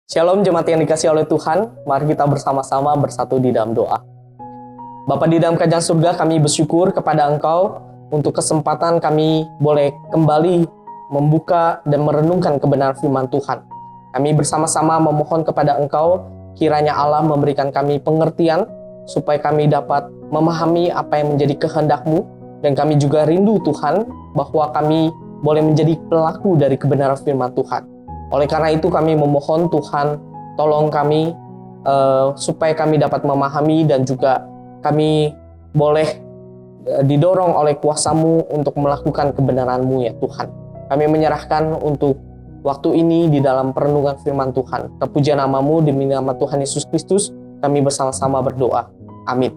Shalom jemaat yang dikasihi oleh Tuhan, mari kita bersama-sama bersatu di dalam doa. Bapa di dalam kerajaan surga, kami bersyukur kepada Engkau untuk kesempatan kami boleh kembali membuka dan merenungkan kebenaran firman Tuhan. Kami bersama-sama memohon kepada Engkau, kiranya Allah memberikan kami pengertian, supaya kami dapat memahami apa yang menjadi kehendak-Mu, dan kami juga rindu Tuhan, bahwa kami boleh menjadi pelaku dari kebenaran firman Tuhan. Oleh karena itu kami memohon Tuhan, tolong kami supaya kami dapat memahami dan juga kami boleh didorong oleh kuasa-Mu untuk melakukan kebenaran-Mu ya Tuhan. Kami menyerahkan untuk waktu ini di dalam perenungan firman Tuhan. Terpuji nama-Mu, demi nama Tuhan Yesus Kristus, kami bersama-sama berdoa. Amin.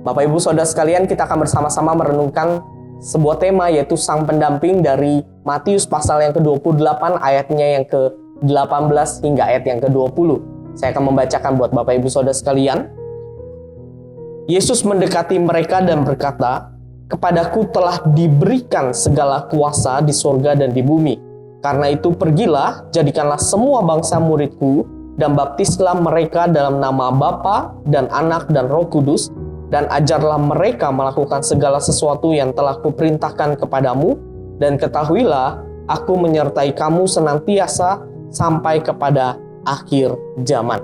Bapak Ibu Saudara sekalian, kita akan bersama-sama merenungkan sebuah tema, yaitu sang pendamping dari Matius pasal yang ke-28 ayatnya yang ke-18 hingga ayat yang ke-20. Saya akan membacakan buat Bapak Ibu Saudara sekalian. Yesus mendekati mereka dan berkata, "Kepadaku telah diberikan segala kuasa di sorga dan di bumi. Karena itu pergilah, jadikanlah semua bangsa muridku, dan baptislah mereka dalam nama Bapa dan Anak dan Roh Kudus, dan ajarlah mereka melakukan segala sesuatu yang telah kuperintahkan kepadamu, dan ketahuilah, aku menyertai kamu senantiasa sampai kepada akhir zaman."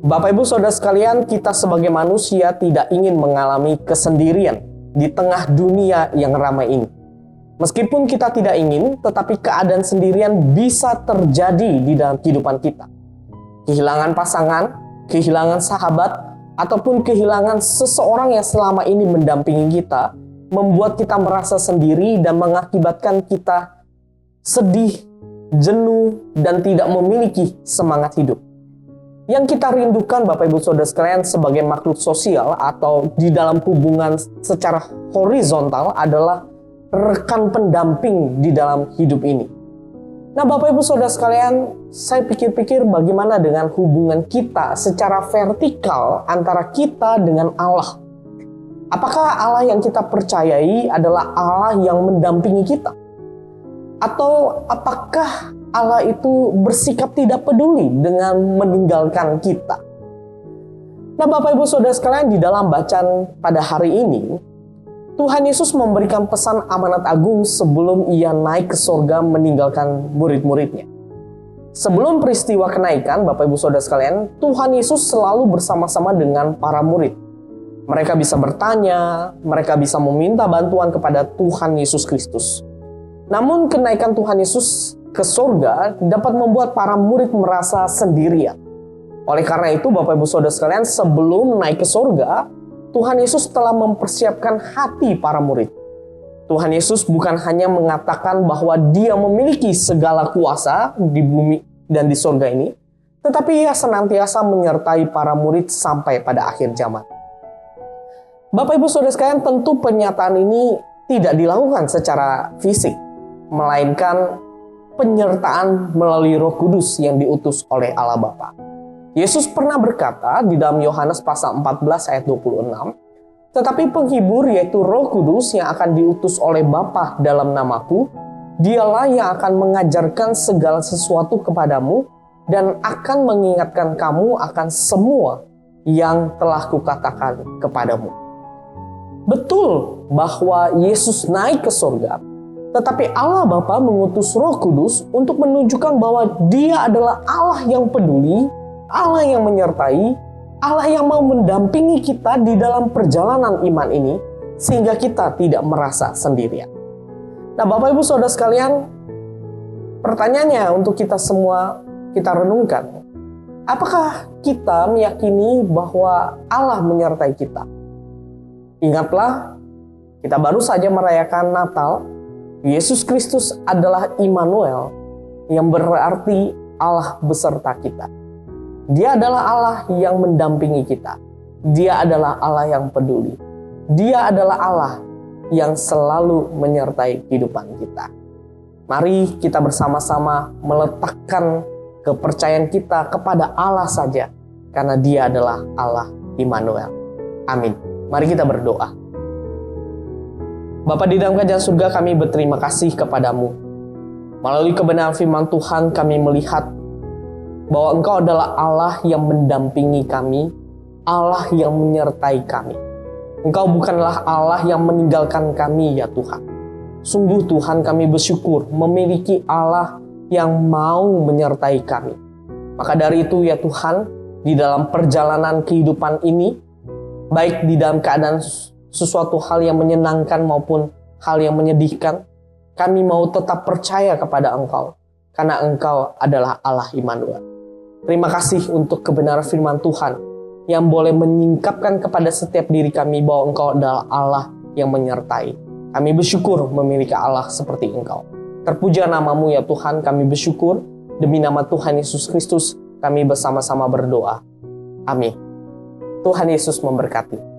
Bapak Ibu Saudara sekalian, kita sebagai manusia tidak ingin mengalami kesendirian di tengah dunia yang ramai ini. Meskipun kita tidak ingin, tetapi keadaan sendirian bisa terjadi di dalam kehidupan kita. Kehilangan pasangan, kehilangan sahabat, ataupun kehilangan seseorang yang selama ini mendampingi kita, membuat kita merasa sendiri dan mengakibatkan kita sedih, jenuh, dan tidak memiliki semangat hidup. Yang kita rindukan Bapak Ibu Saudara sekalian sebagai makhluk sosial atau di dalam hubungan secara horizontal adalah rekan pendamping di dalam hidup ini. Nah Bapak Ibu Saudara sekalian, saya pikir-pikir bagaimana dengan hubungan kita secara vertikal antara kita dengan Allah. Apakah Allah yang kita percayai adalah Allah yang mendampingi kita? Atau apakah Allah itu bersikap tidak peduli dengan meninggalkan kita? Nah Bapak Ibu Saudara sekalian, di dalam bacaan pada hari ini, Tuhan Yesus memberikan pesan amanat agung sebelum ia naik ke sorga meninggalkan murid-muridnya. Sebelum peristiwa kenaikan, Bapak Ibu Saudara sekalian, Tuhan Yesus selalu bersama-sama dengan para murid. Mereka bisa bertanya, mereka bisa meminta bantuan kepada Tuhan Yesus Kristus. Namun kenaikan Tuhan Yesus ke sorga dapat membuat para murid merasa sendirian. Oleh karena itu, Bapak Ibu Saudara sekalian, sebelum naik ke sorga, Tuhan Yesus telah mempersiapkan hati para murid. Tuhan Yesus bukan hanya mengatakan bahwa Dia memiliki segala kuasa di bumi dan di surga ini, tetapi Ia senantiasa menyertai para murid sampai pada akhir zaman. Bapak Ibu Saudara sekalian, tentu pernyataan ini tidak dilakukan secara fisik, melainkan penyertaan melalui Roh Kudus yang diutus oleh Allah Bapa. Yesus pernah berkata di dalam Yohanes pasal 14 ayat 26, "Tetapi penghibur yaitu Roh Kudus yang akan diutus oleh Bapa dalam namaku, Dialah yang akan mengajarkan segala sesuatu kepadamu dan akan mengingatkan kamu akan semua yang telah kukatakan kepadamu." Betul bahwa Yesus naik ke surga, tetapi Allah Bapa mengutus Roh Kudus untuk menunjukkan bahwa Dia adalah Allah yang peduli, Allah yang menyertai, Allah yang mau mendampingi kita di dalam perjalanan iman ini, sehingga kita tidak merasa sendirian. Nah Bapak Ibu Saudara sekalian, pertanyaannya untuk kita semua kita renungkan. Apakah kita meyakini bahwa Allah menyertai kita? Ingatlah, kita baru saja merayakan Natal. Yesus Kristus adalah Immanuel, yang berarti Allah beserta kita. Dia adalah Allah yang mendampingi kita. Dia adalah Allah yang peduli. Dia adalah Allah yang selalu menyertai kehidupan kita. Mari kita bersama-sama meletakkan kepercayaan kita kepada Allah saja, karena Dia adalah Allah Immanuel. Amin. Mari kita berdoa. Bapa di dalam kerajaan surga, kami berterima kasih kepadamu. Melalui kebenaran firman Tuhan, kami melihat bahwa Engkau adalah Allah yang mendampingi kami, Allah yang menyertai kami. Engkau bukanlah Allah yang meninggalkan kami ya Tuhan. Sungguh Tuhan, kami bersyukur memiliki Allah yang mau menyertai kami. Maka dari itu ya Tuhan, di dalam perjalanan kehidupan ini, baik di dalam keadaan sesuatu hal yang menyenangkan maupun hal yang menyedihkan, kami mau tetap percaya kepada Engkau, karena Engkau adalah Allah Immanuel. Terima kasih untuk kebenaran firman Tuhan yang boleh menyingkapkan kepada setiap diri kami bahwa Engkau adalah Allah yang menyertai. Kami bersyukur memiliki Allah seperti Engkau. Terpuja namamu ya Tuhan, kami bersyukur. Demi nama Tuhan Yesus Kristus, kami bersama-sama berdoa. Amin. Tuhan Yesus memberkati.